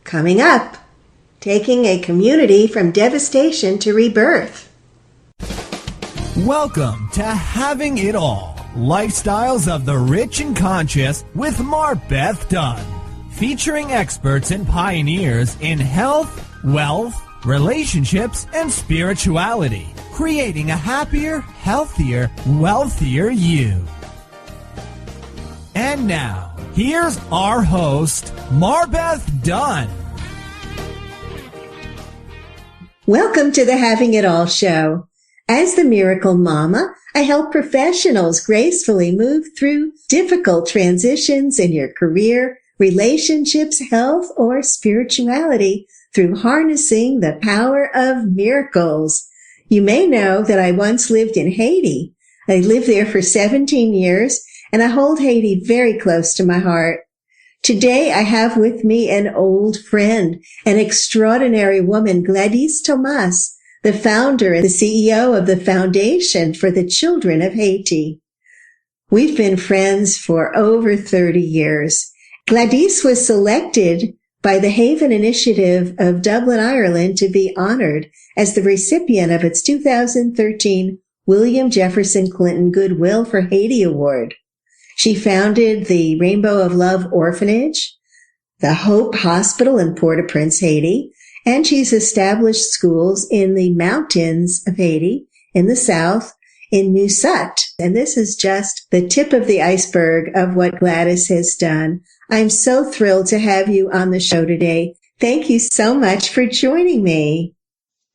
Coming up, taking a community from devastation to rebirth. Welcome to Having It All, Lifestyles of the Rich and Conscious with MarBeth Dunn, featuring experts and pioneers in health, wealth, relationships, and spirituality, creating a happier, healthier, wealthier you. And now, here's our host, MarBeth Dunn. Welcome to the Having It All Show. As the Miracle Mama, I help professionals gracefully move through difficult transitions in your career, relationships, health, or spirituality through harnessing the power of miracles. You may know that I once lived in Haiti. I lived there for 17 years, and I hold Haiti very close to my heart. Today, I have with me an old friend, an extraordinary woman, Glady, the founder and the CEO of the Foundation for the Children of Haiti. We've been friends for over 30 years. Glady was selected by the Haven Initiative of Dublin, Ireland, to be honored as the recipient of its 2013 William Jefferson Clinton Goodwill for Haiti Award. She founded the Rainbow of Love Orphanage, the Hope Hospital in Port-au-Prince, Haiti, and she's established schools in the mountains of Haiti, in the south, in Musat. And this is just the tip of the iceberg of what Gladys has done. I'm so thrilled to have you on the show today. Thank you so much for joining me.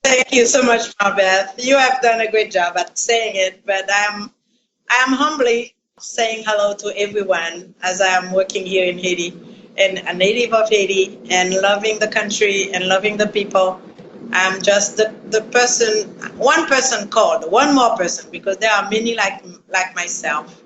Thank you so much, MarBeth. You have done a great job at saying it, but I am humbly saying hello to everyone as I am working here in Haiti and a native of Haiti and loving the country and loving the people. I'm just the person, one person called, one more person, because there are many like myself.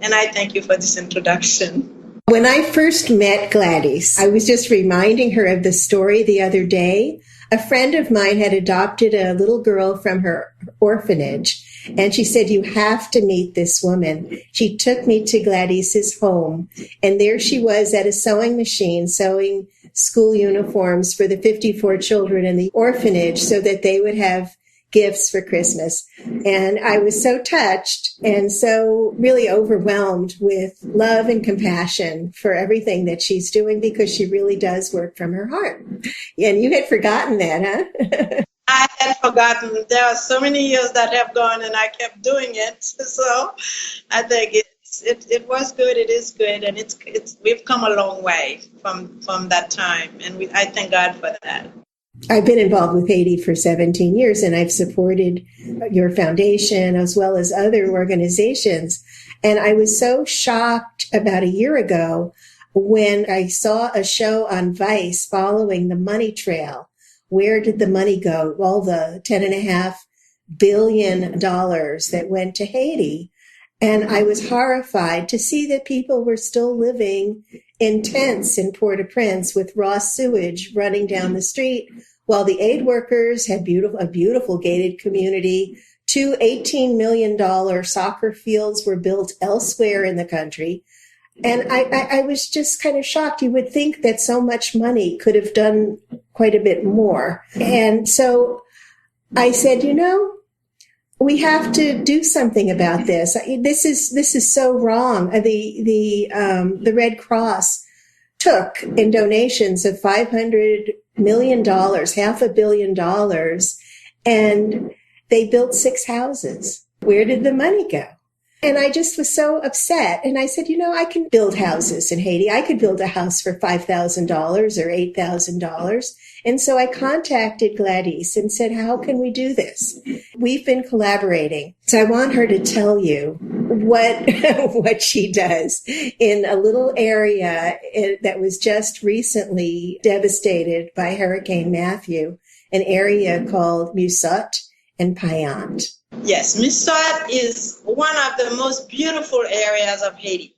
And I thank you for this introduction. When I first met Gladys, I was just reminding her of the story the other day. A friend of mine had adopted a little girl from her orphanage, and she said, "You have to meet this woman." She took me to Gladys's home, and there she was at a sewing machine sewing school uniforms for the 54 children in the orphanage so that they would have gifts for Christmas. And I was so touched and so really overwhelmed with love and compassion for everything that she's doing, because she really does work from her heart. And you had forgotten that, huh? I had forgotten. There are so many years that have gone and I kept doing it. So I think it was good. It is good. And we've come a long way from that time. And I thank God for that. I've been involved with Haiti for 17 years, and I've supported your foundation as well as other organizations. And I was so shocked about a year ago when I saw a show on Vice following the money trail. Where did the money go? All the $10.5 billion that went to Haiti. And I was horrified to see that people were still living in tents in Port-au-Prince with raw sewage running down the street, while the aid workers had a beautiful gated community. 2 $18 million soccer fields were built elsewhere in the country. And I was just kind of shocked. You would think that so much money could have done quite a bit more. And so I said, we have to do something about this. This is so wrong. The Red Cross took in donations of $500 million, $500 million, and they built 6 houses. Where did the money go? And I just was so upset. And I said, I can build houses in Haiti. I could build a house for $5,000 or $8,000. And so I contacted Gladys and said, how can we do this? We've been collaborating. So I want her to tell you what she does in a little area that was just recently devastated by Hurricane Matthew, an area called Musat and Payant. Yes, Musat is one of the most beautiful areas of Haiti.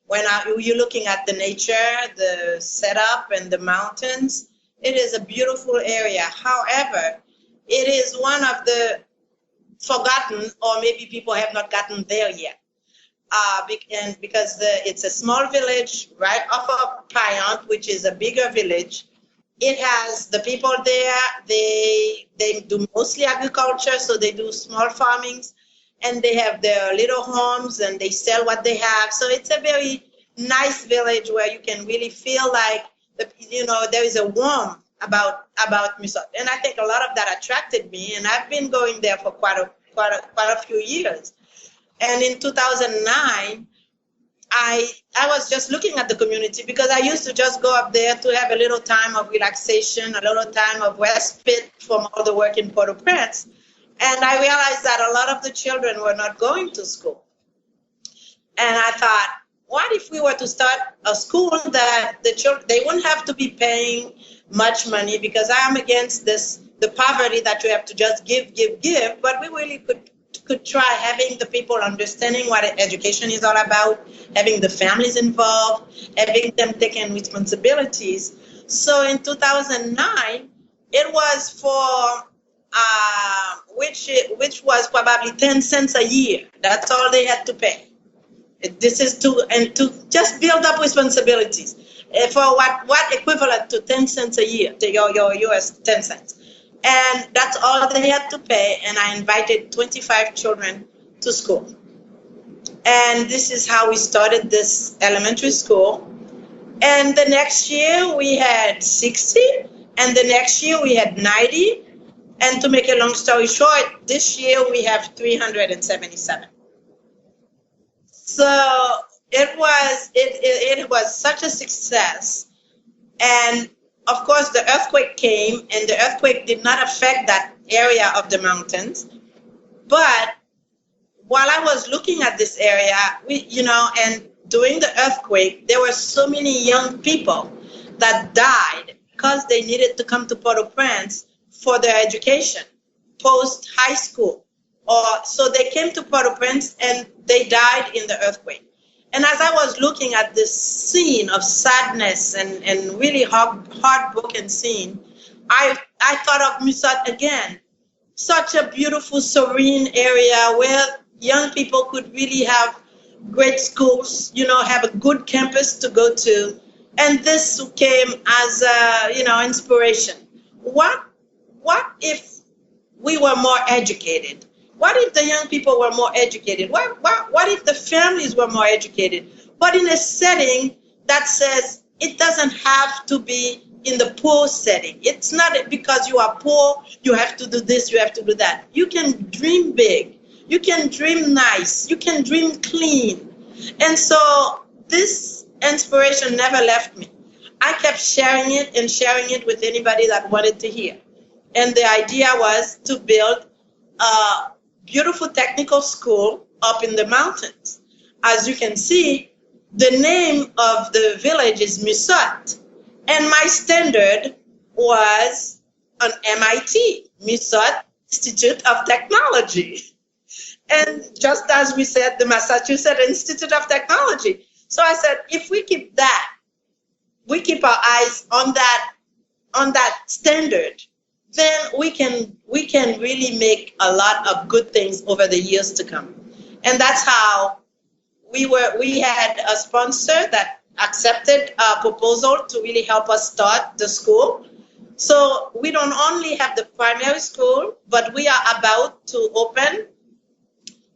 When you're looking at the nature, the setup, and the mountains, it is a beautiful area. However, it is one of the forgotten, or maybe people have not gotten there yet. And because it's a small village right off of Payant, which is a bigger village, it has the people there. They do mostly agriculture, so they do small farmings, and they have their little homes and they sell what they have. So it's a very nice village where you can really feel like there is a warmth about Misot. And I think a lot of that attracted me, and I've been going there for quite a few years. And in 2009, I was just looking at the community because I used to just go up there to have a little time of relaxation, a little time of respite from all the work in Port-au-Prince. And I realized that a lot of the children were not going to school. And I thought, what if we were to start a school that the children, they wouldn't have to be paying much money, because I am against the poverty that you have to just give, but we really could try having the people understanding what education is all about, having the families involved, having them taking responsibilities. So in 2009, it was for which was probably 10 cents a year. That's all they had to pay. This is to just build up responsibilities for what equivalent to 10 cents a year, to your US 10 cents. And that's all they had to pay. And I invited 25 children to school. And this is how we started this elementary school. And the next year we had 60, and the next year we had 90. And to make a long story short, this year we have 377. So it was such a success. And of course, the earthquake came, and the earthquake did not affect that area of the mountains. But while I was looking at this area, and during the earthquake, there were so many young people that died because they needed to come to Port-au-Prince for their education, post high school. So they came to Port-au-Prince and they died in the earthquake. And as I was looking at this scene of sadness and really heartbroken scene, I thought of Misot again. Such a beautiful, serene area where young people could really have great schools, have a good campus to go to. And this came as inspiration. What if we were more educated? What if the young people were more educated? What if the families were more educated? But in a setting that says it doesn't have to be in the poor setting. It's not because you are poor, you have to do this, you have to do that. You can dream big. You can dream nice. You can dream clean. And so this inspiration never left me. I kept sharing it with anybody that wanted to hear. And the idea was to build a beautiful technical school up in the mountains. As you can see, the name of the village is Misot. And my standard was an MIT, Misot Institute of Technology. And just as we said, the Massachusetts Institute of Technology. So I said, if we keep that, we keep our eyes on that standard, then we can really make a lot of good things over the years to come. And that's how we had a sponsor that accepted a proposal to really help us start the school. So we don't only have the primary school, but we are about to open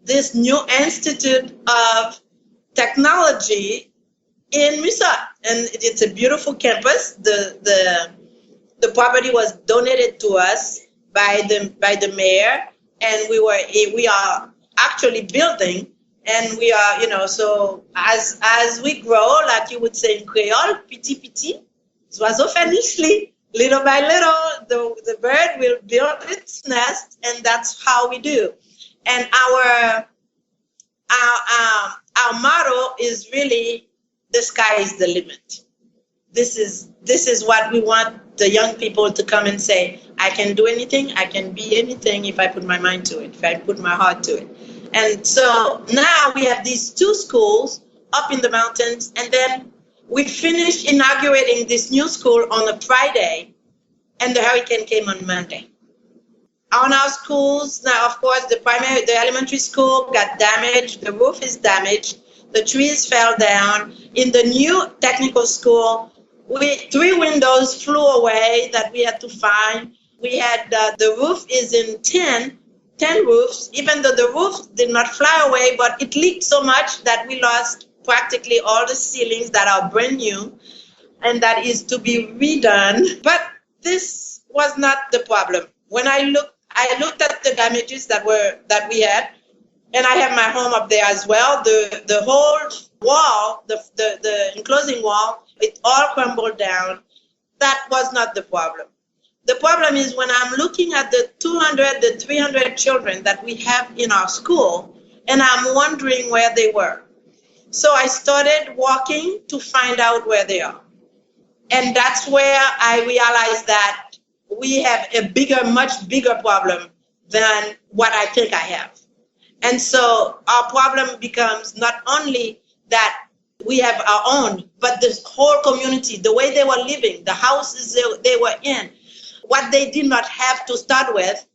this new Institute of Technology in Misot. And it's a beautiful campus. The property was donated to us by the mayor, and we are actually building, and we are, so as we grow, like you would say in Creole, petit, oiseau fait niche, little by little, the bird will build its nest, and that's how we do. And our motto is really, the sky is the limit. This is what we want the young people to come and say, I can do anything, I can be anything if I put my mind to it, if I put my heart to it. And so now we have these two schools up in the mountains, and then we finished inaugurating this new school on a Friday, and the hurricane came on Monday. On our schools, now of course the elementary school got damaged, the roof is damaged, the trees fell down. In the new technical school, 3 windows flew away that we had to find. We had the roof is in 10 roofs, even though the roof did not fly away, but it leaked so much that we lost practically all the ceilings that are brand new, and that is to be redone. But this was not the problem. When I looked at the damages that we had, and I have my home up there as well. The whole wall, the enclosing wall, it all crumbled down. That was not the problem. The problem is when I'm looking at the 300 children that we have in our school, and I'm wondering where they were. So I started walking to find out where they are. And that's where I realized that we have a much bigger problem than what I think I have. And so our problem becomes not only that we have our own, but the whole community, the way they were living, the houses they were in, what they did not have to start with,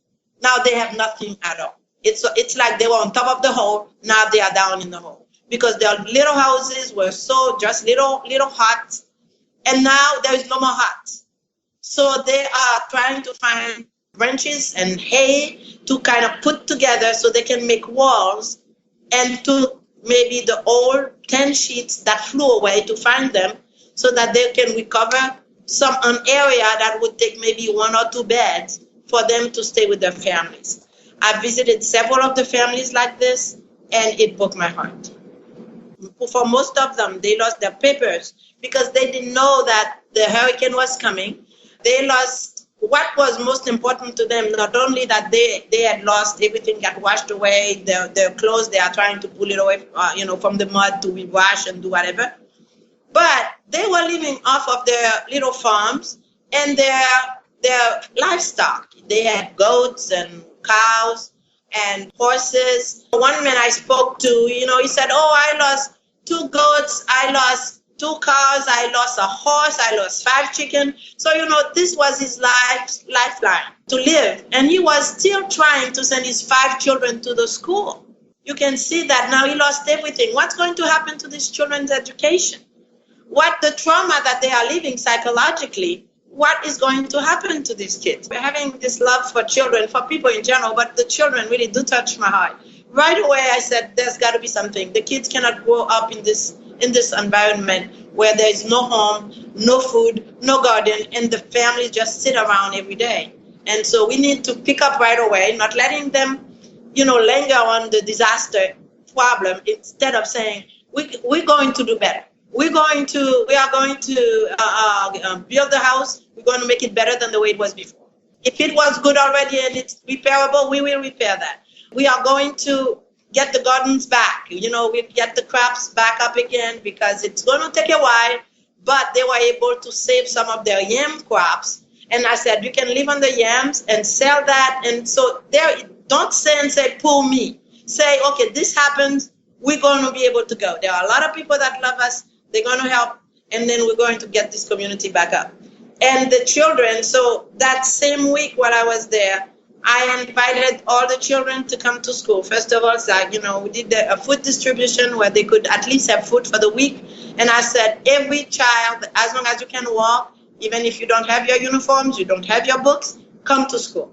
now they have nothing at all. It's like they were on top of the hole, now they are down in the hole. Because their little houses were just little huts, and now there is no more huts. So they are trying to find branches and hay to kind of put together so they can make walls, and to maybe the old 10 sheets that flew away to find them so that they can recover an area that would take maybe 1 or 2 beds for them to stay with their families. I visited several of the families like this, and it broke my heart. For most of them, they lost their papers because they didn't know that the hurricane was coming. They lost what was most important to them, not only that they had lost everything, got washed away, their clothes, they are trying to pull it away from the mud to wash and do whatever. But they were living off of their little farms and their livestock. They had goats and cows and horses. One man I spoke to, he said, I lost 2 goats, I lost 2 cows, I lost a horse, I lost 5 chickens. So, this was his lifeline to live. And he was still trying to send his 5 children to the school. You can see that now he lost everything. What's going to happen to these children's education? What the trauma that they are living psychologically, what is going to happen to these kids? We're having this love for children, for people in general, but the children really do touch my heart. Right away, I said, there's got to be something. The kids cannot grow up in this environment where there is no home, no food, no garden, and the families just sit around every day. And so we need to pick up right away, not letting them, linger on the disaster problem, instead of saying, we're going to do better. We are going to build the house. We're going to make it better than the way it was before. If it was good already and it's repairable, we will repair that. We are going to get the gardens back. We'll get the crops back up again because it's going to take a while, but they were able to save some of their yam crops. And I said, you can live on the yams and sell that. And so don't say, pull me. Say, okay, this happens. We're going to be able to go. There are a lot of people that love us. They're going to help. And then we're going to get this community back up. And the children, so that same week while I was there, I invited all the children to come to school. First of all, we did a food distribution where they could at least have food for the week. And I said, every child, as long as you can walk, even if you don't have your uniforms, you don't have your books, come to school.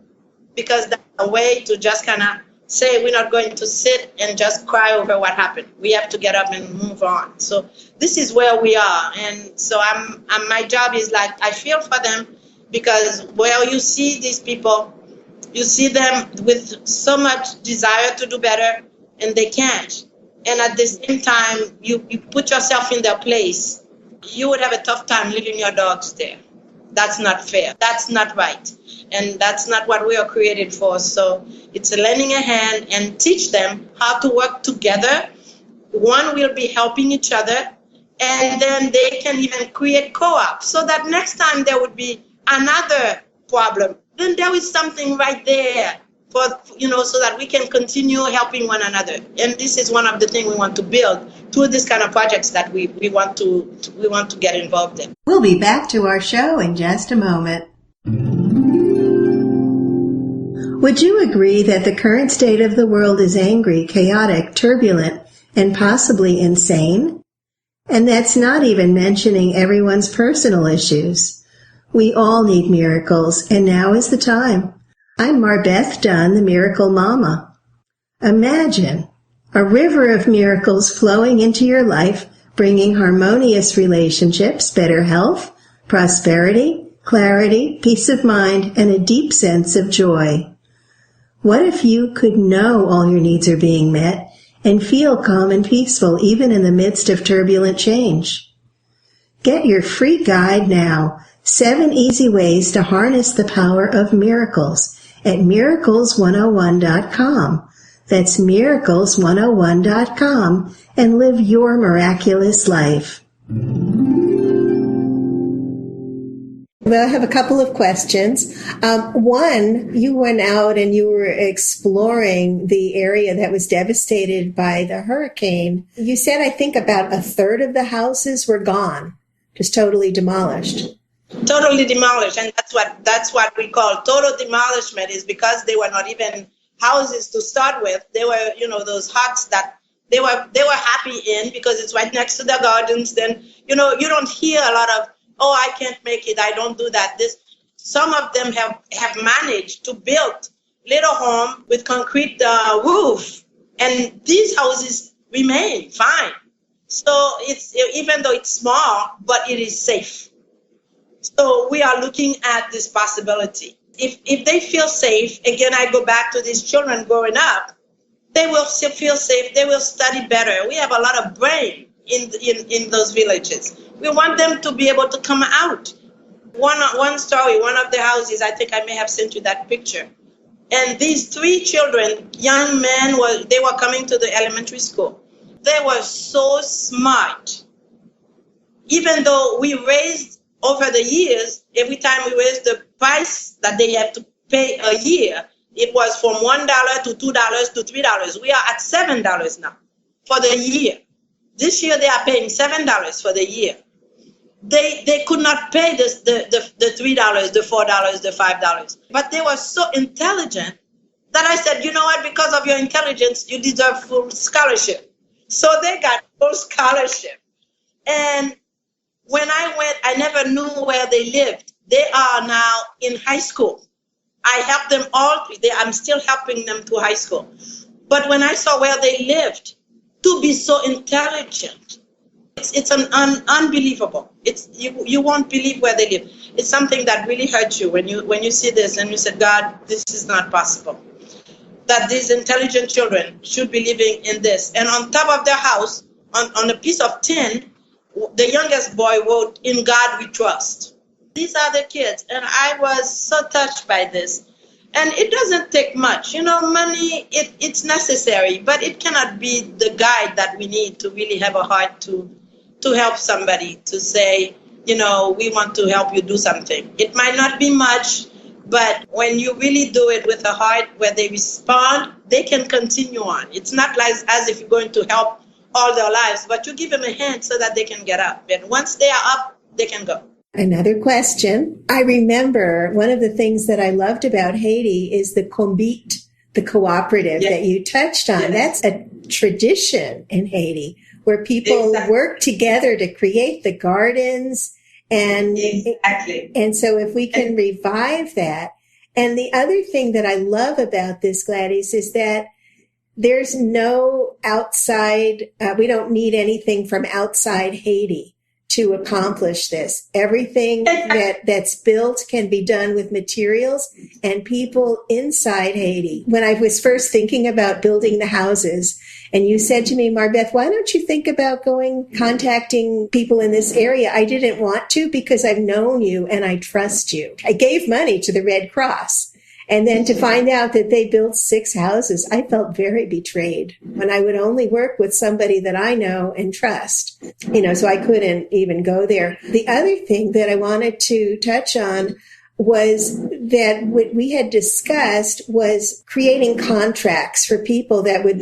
Because that's a way to just kind of say we're not going to sit and just cry over what happened. We have to get up and move on. So this is where we are. And so my job is I feel for them because where you see these people, you see them with so much desire to do better, and they can't. And at the same time, you put yourself in their place. You would have a tough time leaving your dogs there. That's not fair. That's not right. And that's not what we are created for. So it's lending a hand and teach them how to work together. One will be helping each other, and then they can even create co-ops so that next time there would be another problem, then there is something right there for, so that we can continue helping one another. And this is one of the things we want to build through this kind of projects that we want to get involved in. We'll be back to our show in just a moment. Would you agree that the current state of the world is angry, chaotic, turbulent, and possibly insane? And that's not even mentioning everyone's personal issues. We all need miracles, and now is the time. I'm MarBeth Dunn, the Miracle Mama. Imagine a river of miracles flowing into your life, bringing harmonious relationships, better health, prosperity, clarity, peace of mind, and a deep sense of joy. What if you could know all your needs are being met and feel calm and peaceful even in the midst of turbulent change? Get your free guide now, 7 Easy Ways to Harness the Power of Miracles at miracles101.com. That's miracles101.com, and live your miraculous life. Well, I have a couple of questions. One, you went out and you were exploring the area that was devastated by the hurricane. You said, I think, about a third of the houses were gone, just totally demolished. Totally demolished, and that's what we call total demolishment, is because they were not even houses to start with. They were, those huts that they were happy in because it's right next to the gardens. Then, you don't hear a lot of, oh, I can't make it, I don't do that. Some of them have managed to build little home with concrete roof, and these houses remain fine. So it's, even though it's small, but it is safe. So we are looking at this possibility. If they feel safe, again, I go back to these children growing up, they will still feel safe. They will study better. We have a lot of brain in those villages. We want them to be able to come out. One story, one of the houses, I think I may have sent you that picture. And these 3 children, young men, they were coming to the elementary school. They were so smart. Even though we raised over the years, every time we raised the price that they have to pay a year, it was from $1 to $2 to $3. We are at $7 now for the year. This year they are paying $7 for the year. They could not pay the $3, the $4, the $5. But they were so intelligent that I said, you know what, because of your intelligence, you deserve full scholarship. So they got full scholarship. And when I went, I never knew where they lived. They are now in high school. I helped them all. I'm still helping them to high school. But when I saw where they lived, to be so intelligent, it's unbelievable. You won't believe where they live. It's something that really hurts you when you see this and you say, God, this is not possible. That these intelligent children should be living in this. And on top of their house, on a piece of tin, the youngest boy wrote, "In God we trust." These are the kids, and I was so touched by this. And it doesn't take much. Money, it's necessary, but it cannot be the guide that we need to really have a heart to help somebody, to say, we want to help you do something. It might not be much, but when you really do it with a heart where they respond, they can continue on. It's not like as if you're going to help all their lives, but you give them a hand so that they can get up. And once they are up, they can go. Another question. I remember one of the things that I loved about Haiti is the combite, the cooperative that you touched on. Yes. That's a tradition in Haiti where people work together to create the gardens. And so if we can revive that. And the other thing that I love about this, Gladys, is that there's no outside, we don't need anything from outside Haiti to accomplish this. Everything that's built can be done with materials and people inside Haiti. When I was first thinking about building the houses, and you said to me, MarBeth, why don't you think about contacting people in this area? I didn't want to because I've known you and I trust you. I gave money to the Red Cross. And then to find out that they built 6 houses, I felt very betrayed when I would only work with somebody that I know and trust, so I couldn't even go there. The other thing that I wanted to touch on was that what we had discussed was creating contracts for people that would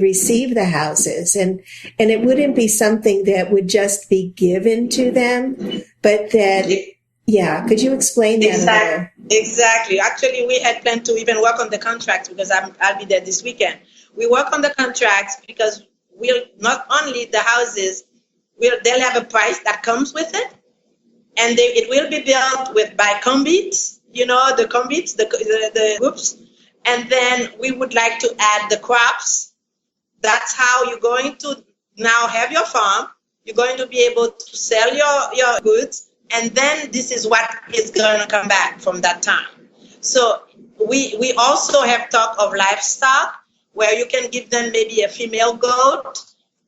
receive the houses. And it wouldn't be something that would just be given to them, but that, could you explain that a little? Exactly. Actually, we had planned to even work on the contracts because I'll be there this weekend. We work on the contracts because we'll not only the houses they'll have a price that comes with it, and it will be built by combits, the combits, the groups, and then we would like to add the crops. That's how you're going to now have your farm. You're going to be able to sell your goods, and then this is what is going to come back from that time. So we also have talk of livestock, where you can give them maybe a female goat,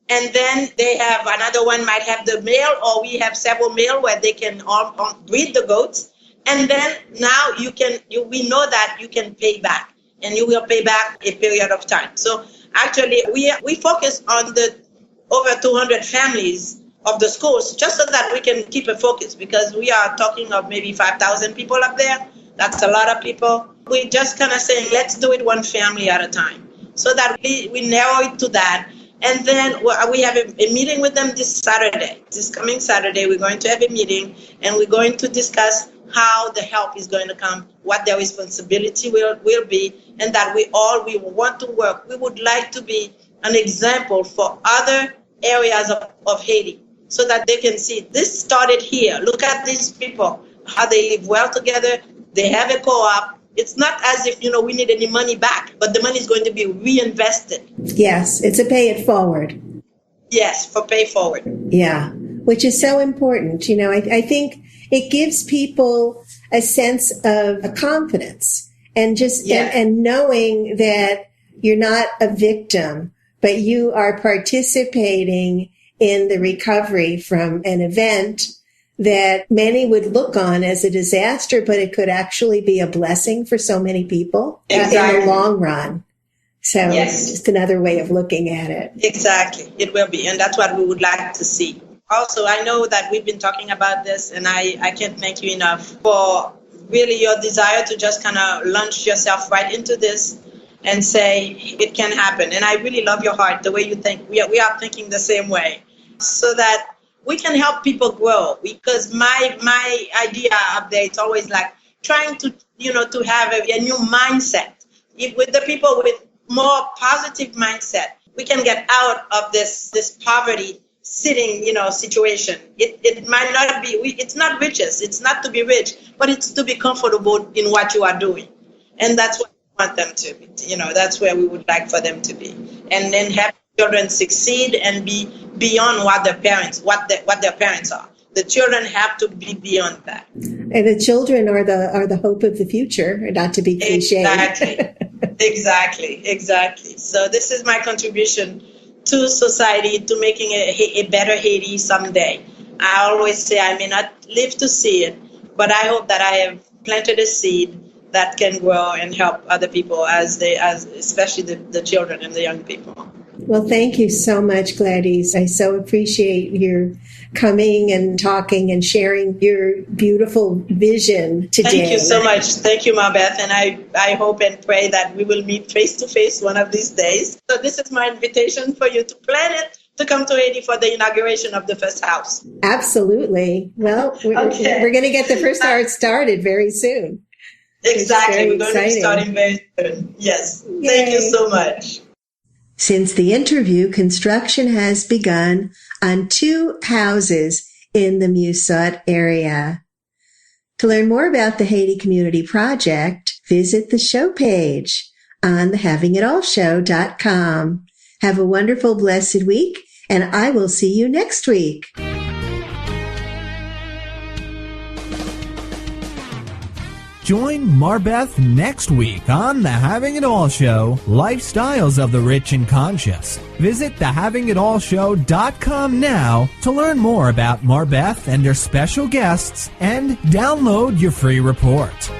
and then they have another one might have the male, or we have several male where they can all breed the goats, and then now we know that you can pay back, and you will pay back a period of time. So actually, we focus on the over 200 families of the schools, just so that we can keep a focus, because we are talking of maybe 5,000 people up there. That's a lot of people. We just kind of saying, let's do it one family at a time, so that we narrow it to that. And then we have a meeting with them this coming Saturday. We're going to have a meeting, and we're going to discuss how the help is going to come, what their responsibility will be, and that we want to work. We would like to be an example for other areas of Haiti, so that they can see this started here. Look at these people, how they live well together. They have a co-op. It's not as if, we need any money back, but the money is going to be reinvested. Yes, it's a pay it forward. Yes, for pay forward. Yeah, which is so important. I think it gives people a sense of a confidence and and knowing that you're not a victim, but you are participating in the recovery from an event that many would look on as a disaster, but it could actually be a blessing for so many people in the long run. So It's just another way of looking at it. Exactly. It will be. And that's what we would like to see. Also, I know that we've been talking about this, and I can't thank you enough for really your desire to just kind of launch yourself right into this and say it can happen. And I really love your heart, the way you think. We are thinking the same way, so that we can help people grow. Because my idea up there, it's always like trying to, to have a new mindset. If with the people with more positive mindset, we can get out of this poverty sitting, situation. It might not be, it's not riches. It's not to be rich, but it's to be comfortable in what you are doing. And that's what we want them to be. That's where we would like for them to be. And then have children succeed and be beyond what their parents are. The children have to be beyond that. And the children are the hope of the future, not to be cliche. Exactly. So this is my contribution to society, to making a better Haiti someday. I always say I may not live to see it, but I hope that I have planted a seed that can grow and help other people, especially the children and the young people. Well, thank you so much, Glady. I so appreciate your coming and talking and sharing your beautiful vision today. Thank you so much. Thank you, MarBeth. And I hope and pray that we will meet face to face one of these days. So this is my invitation for you to plan it, to come to Haiti for the inauguration of the first house. Absolutely. Well, we're going to get the first hour started very soon. Exactly. We're going to be starting very soon. Yes. Yay. Thank you so much. Since the interview, construction has begun on 2 houses in the Musot area. To learn more about the Haiti Community Project, visit the show page on TheHavingItAllShow.com. Have a wonderful, blessed week, and I will see you next week. Join MarBeth next week on The Having It All Show, Lifestyles of the Rich and Conscious. Visit TheHavingItAllShow.com now to learn more about MarBeth and her special guests and download your free report.